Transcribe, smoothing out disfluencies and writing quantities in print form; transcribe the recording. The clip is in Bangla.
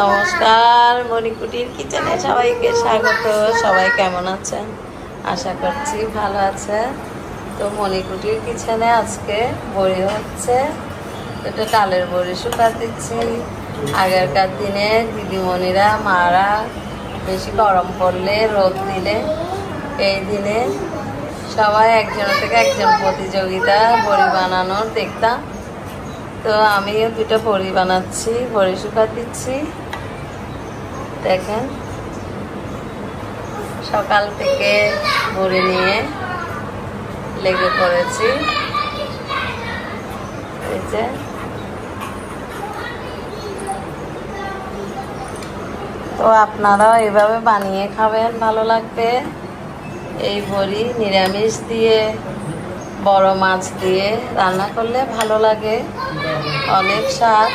নমস্কার, মণিকুটির কিচেনে সবাইকে স্বাগত। সবাই কেমন আছেন? আশা করছি ভালো আছে। তো মণিকুটির কিচেনে আজকে বড়ি হচ্ছে। এটা ডালের বড়ি শুকাতে দিচ্ছি। আগেরকার দিনে দিদিমণিরা মারা বেশি গরম পড়লে রোদ দিলে এই দিনে সবাই একজনের থেকে একজন প্রতিযোগিতা বড়ি বানানোর দেখতাম। তো আমিও দুটো বড়ি বানাচ্ছি, বড়ি শুকাতে দিচ্ছি। দেখেন সকাল থেকে বড়ি নিয়ে লেগে পড়েছি। এই যে তো আপনারাও এভাবে বানিয়ে খাবেন, ভালো লাগবে। এই বড়ি নিরামিষ দিয়ে বড় মাছ দিয়ে রান্না করলে ভালো লাগে, অনেক স্বাদ।